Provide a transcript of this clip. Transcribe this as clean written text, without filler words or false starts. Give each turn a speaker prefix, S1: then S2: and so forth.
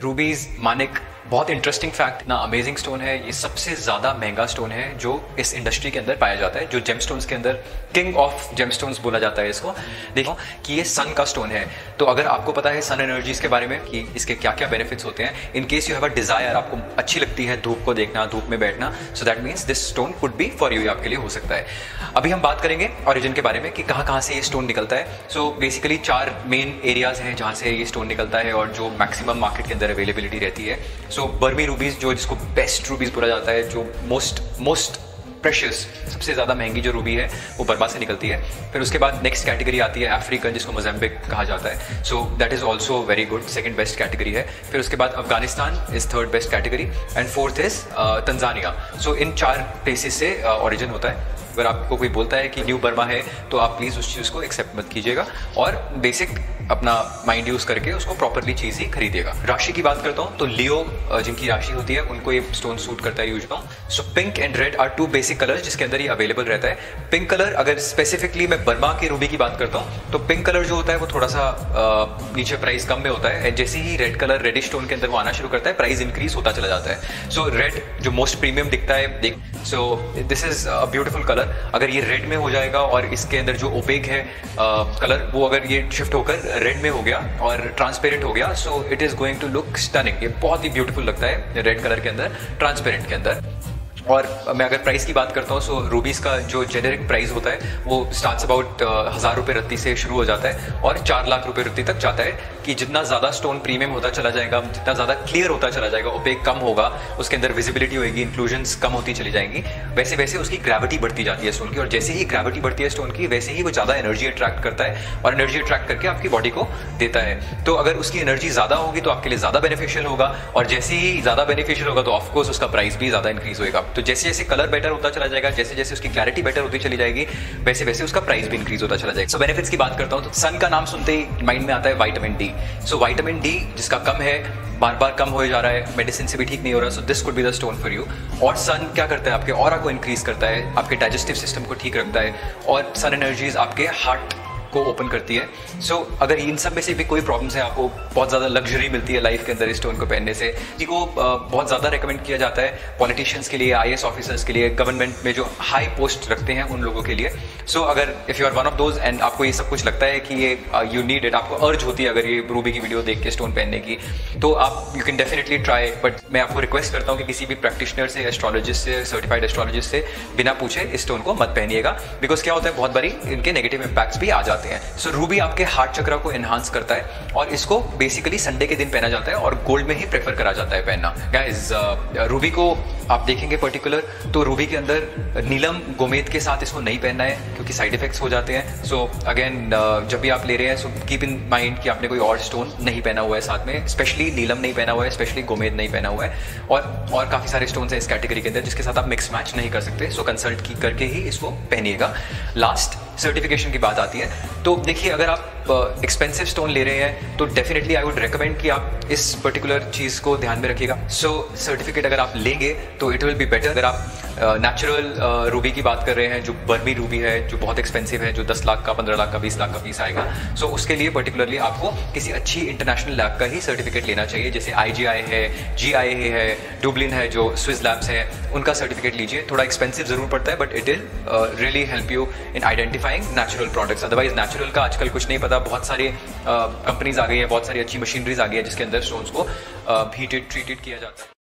S1: रूबीज मानिक बहुत interesting fact ना, amazing stone है। ये सबसे ज्यादा महंगा स्टोन है जो इस इंडस्ट्री के अंदर पाया जाता है, जो जेमस्टोन्स के अंदर किंग ऑफ जेमस्टोन्स बोला जाता है इसको। देखो कि ये सन का स्टोन है, तो अगर आपको पता है सन एनर्जीज के बारे में कि इसके क्या क्या बेनिफिट्स होते हैं, in case you have a desire, आपको अच्छी लगती है धूप को देखना, धूप में बैठना, so that means this stone could be for you, आपके लिए हो सकता है। अभी हम बात करेंगे ओरिजिन के बारे में कि कहाँ कहाँ से ये स्टोन निकलता है। सो बेसिकली 4 मेन एरियाज हैं जहाँ से ये स्टोन निकलता है और जो मैक्सिमम मार्केट के अंदर अवेलेबिलिटी रहती है। सो बर्मी रूबीज, जो जिसको बेस्ट रूबीज बोला जाता है, जो मोस्ट प्रेशियस, सबसे ज़्यादा महंगी जो रूबी है वो बर्मा से निकलती है। फिर उसके बाद नेक्स्ट कैटेगरी आती है अफ्रीकन, जिसको मोज़ेम्बिक कहा जाता है। So that is also very good, second best category है। फिर उसके बाद Afghanistan is third best category and fourth is Tanzania. So in 4 places से ओरिजिन होता है। अगर आपको कोई बोलता है कि न्यू बर्मा है तो आप प्लीज़ उस चीज़ को एक्सेप्ट मत कीजिएगा और बेसिक अपना माइंड यूज़ करके उसको प्रॉपरली चीज़ ही खरीदिएगा। राशि की बात करता हूँ तो लियो जिनकी राशि होती है उनको ये स्टोन सूट करता है usually. So pink and red are 2 basic colours जिसके अंदर ये अवेलेबल रहता है। पिंक कलर, अगर स्पेसिफिकली मैं बर्मा के रूबी की बात करता हूँ तो पिंक कलर जो होता है वो थोड़ा सा नीचे प्राइस कम में होता है। जैसे ही रेड कलर रेडिश स्टोन के अंदर वो आना शुरू करता है, प्राइस इंक्रीज होता चला जाता है। सो रेड जो मोस्ट प्रीमियम दिखता है, देख, so this is a beautiful colour. अगर ये रेड में हो जाएगा और इसके अंदर जो ओपेक है कलर, वो अगर ये शिफ्ट होकर रेड में हो गया और ट्रांसपेरेंट हो गया, so it is going to look stunning. ये बहुत ही ब्यूटीफुल लगता है रेड कलर के अंदर, ट्रांसपेरेंट के अंदर। और मैं अगर प्राइस की बात करता हूँ, सो रूबीज का जो जेनेरिक प्राइस होता है वो स्टार्ट्स अबाउट 1000 रुपये रत्ती से शुरू हो जाता है और 4 लाख रुपए रत्ती तक जाता है। कि जितना ज़्यादा स्टोन प्रीमियम होता चला जाएगा, जितना ज़्यादा क्लियर होता चला जाएगा, ओपेक कम होगा, उसके अंदर विजिबिलिटी होगी, इंक्लूजन्स कम होती चली जाएंगी, वैसे वैसे उसकी ग्रेविटी बढ़ती जाती है स्टोन की। और जैसे ही ग्रेविटी बढ़ती है स्टोन की, वैसे ही वो ज़्यादा एनर्जी अट्रैक्ट करता है और एनर्जी अट्रैक्ट करके आपकी बॉडी को देता है। तो अगर उसकी एनर्जी ज़्यादा होगी तो आपके लिए ज़्यादा बेनिफिशियल होगा, और जैसे ही ज़्यादा बेनिफिशियल होगा तो ऑफकोर्स उसका प्राइस भी ज़्यादा इंक्रीज होगा। तो जैसे जैसे कलर बेटर होता चला जाएगा, जैसे जैसे उसकी क्लैरिटी बेटर होती चली जाएगी, वैसे वैसे उसका प्राइस भी इंक्रीज होता चला जाएगा। सो बेनिफिट्स की बात करता हूं तो सन का नाम सुनते ही माइंड में आता है vitamin D. So vitamin D जिसका कम है, बार बार कम हो जा रहा है, मेडिसिन से भी ठीक नहीं हो रहा, so this could be the stone for you. और सन क्या करता है, आपके ऑरा को इंक्रीज करता है, आपके डाइजेस्टिव सिस्टम को ठीक रखता है, और सन एनर्जीज आपके हार्ट को ओपन करती है। सो अगर इन सब में से भी कोई प्रॉब्लम्स है, आपको बहुत ज़्यादा लग्जरी मिलती है लाइफ के अंदर इस स्टोन को पहनने से। जी को बहुत ज़्यादा रेकमेंड किया जाता है पॉलिटिशियंस के लिए, IAS ऑफिसर्स के लिए, गवर्नमेंट में जो हाई पोस्ट रखते हैं उन लोगों के लिए। सो अगर if you are one of those and आपको ये सब कुछ लगता है कि ये यू नीड इट, आपको अर्ज होती है अगर ये रूबी की वीडियो देख के स्टोन पहनने की, तो आप you can definitely try. But मैं आपको रिक्वेस्ट करता हूँ कि किसी भी प्रैक्टिशनर से, एस्ट्रोलॉजिस्ट से, सर्टिफाइड एस्ट्रोलॉजिस्ट से बिना पूछे इस स्टोन को मत पहनिएगा, बिकॉज क्या होता है बहुत बारी इनके नेगेटिव इंपैक्ट्स भी आ जाते हैं। सो रूबी आपके हार्ट चक्र को एनहांस करता है और इसको बेसिकली संडे के दिन पहना जाता है और गोल्ड में ही प्रेफर करा जाता है पहनना। गाइस, रूबी को आप देखेंगे पर्टिकुलर तो रूबी के अंदर नीलम गोमेद के साथ इसको नहीं पहनना है क्योंकि साइड इफेक्ट्स हो जाते हैं। सो अगेन जब भी आप ले रहे हैं, सो कीप इन माइंड कि आपने कोई और स्टोन नहीं पहना हुआ है साथ में, स्पेशली नीलम नहीं पहना हुआ है, स्पेशली गोमेद नहीं पहना हुआ है, और काफ़ी सारे स्टोन्स हैं इस कैटेगरी के अंदर जिसके साथ आप मिक्स मैच नहीं कर सकते। सो कंसल्ट करके ही इसको पहनिएगा। लास्ट सर्टिफिकेशन की बात आती है, तो देखिए अगर आप एक्सपेंसिव स्टोन ले रहे हैं तो डेफिनेटली आई वुड रिकमेंड कि आप इस पर्टिकुलर चीज़ को ध्यान में रखिएगा। सो सर्टिफिकेट अगर आप लेंगे तो इट विल बी बेटर। अगर आप नेचुरल रूबी की बात कर रहे हैं, जो बर्मी रूबी है, जो बहुत एक्सपेंसिव है, जो 10 लाख का, 15 लाख का, 20 लाख का पीस आएगा, सो उसके लिए पर्टिकुलरली आपको किसी अच्छी इंटरनेशनल लैब का ही सर्टिफिकेट लेना चाहिए। जैसे IGI है, GIA है, डुबलिन है, जो स्विस लैब्स है, उनका सर्टिफिकेट लीजिए। थोड़ा एक्सपेंसिव जरूर पड़ता है but it will really help you in identifying natural products. Otherwise natural का आजकल कुछ नहीं पता, बहुत सारी कंपनीज आ गई है, बहुत सारी अच्छी मशीनरीज आ गई है जिसके अंदर स्टोन्स को हीटेड ट्रीटेड किया जाता है।